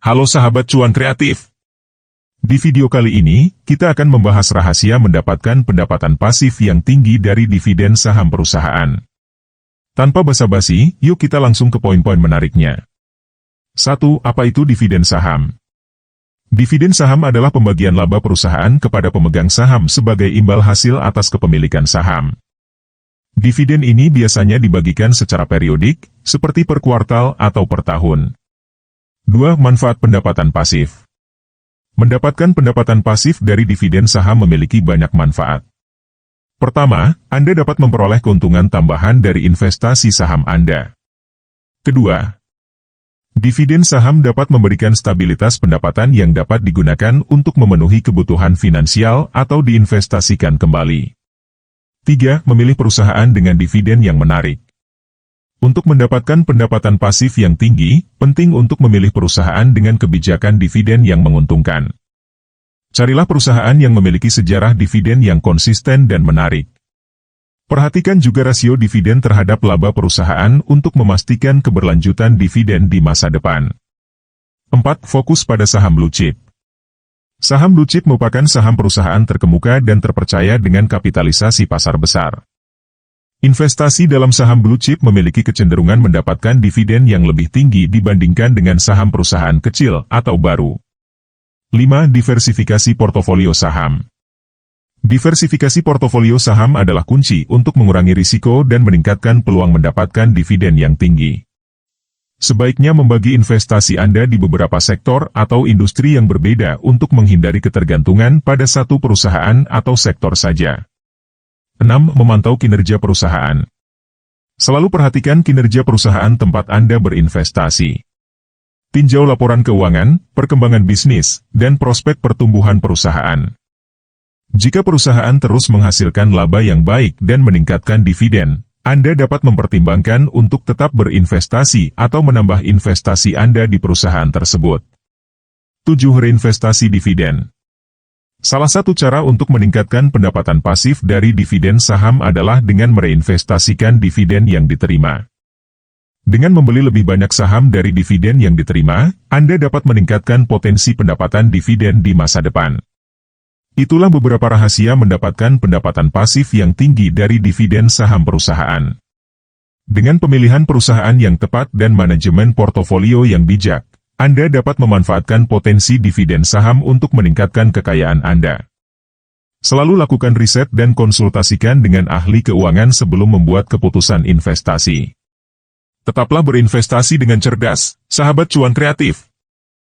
Halo sahabat cuan kreatif. Di video kali ini, kita akan membahas rahasia mendapatkan pendapatan pasif yang tinggi dari dividen saham perusahaan. Tanpa basa-basi, yuk kita langsung ke poin-poin menariknya. 1. Apa itu dividen saham? Dividen saham adalah pembagian laba perusahaan kepada pemegang saham sebagai imbal hasil atas kepemilikan saham. Dividen ini biasanya dibagikan secara periodik, seperti per kuartal atau per tahun. 2. Manfaat pendapatan pasif. Mendapatkan pendapatan pasif dari dividen saham memiliki banyak manfaat. Pertama, Anda dapat memperoleh keuntungan tambahan dari investasi saham Anda. Kedua, dividen saham dapat memberikan stabilitas pendapatan yang dapat digunakan untuk memenuhi kebutuhan finansial atau diinvestasikan kembali. 3. Memilih perusahaan dengan dividen yang menarik. Untuk mendapatkan pendapatan pasif yang tinggi, penting untuk memilih perusahaan dengan kebijakan dividen yang menguntungkan. Carilah perusahaan yang memiliki sejarah dividen yang konsisten dan menarik. Perhatikan juga rasio dividen terhadap laba perusahaan untuk memastikan keberlanjutan dividen di masa depan. 4. Fokus pada saham blue chip. Saham blue chip merupakan saham perusahaan terkemuka dan terpercaya dengan kapitalisasi pasar besar. Investasi dalam saham blue chip memiliki kecenderungan mendapatkan dividen yang lebih tinggi dibandingkan dengan saham perusahaan kecil atau baru. 5. Diversifikasi portofolio saham. Diversifikasi portofolio saham adalah kunci untuk mengurangi risiko dan meningkatkan peluang mendapatkan dividen yang tinggi. Sebaiknya membagi investasi Anda di beberapa sektor atau industri yang berbeda untuk menghindari ketergantungan pada satu perusahaan atau sektor saja. 6. Memantau kinerja perusahaan. Selalu perhatikan kinerja perusahaan tempat Anda berinvestasi. Tinjau laporan keuangan, perkembangan bisnis, dan prospek pertumbuhan perusahaan. Jika perusahaan terus menghasilkan laba yang baik dan meningkatkan dividen, Anda dapat mempertimbangkan untuk tetap berinvestasi atau menambah investasi Anda di perusahaan tersebut. 7. Reinvestasi dividen. Salah satu cara untuk meningkatkan pendapatan pasif dari dividen saham adalah dengan mereinvestasikan dividen yang diterima. Dengan membeli lebih banyak saham dari dividen yang diterima, Anda dapat meningkatkan potensi pendapatan dividen di masa depan. Itulah beberapa rahasia mendapatkan pendapatan pasif yang tinggi dari dividen saham perusahaan. Dengan pemilihan perusahaan yang tepat dan manajemen portofolio yang bijak, Anda dapat memanfaatkan potensi dividen saham untuk meningkatkan kekayaan Anda. Selalu lakukan riset dan konsultasikan dengan ahli keuangan sebelum membuat keputusan investasi. Tetaplah berinvestasi dengan cerdas, sahabat cuan kreatif.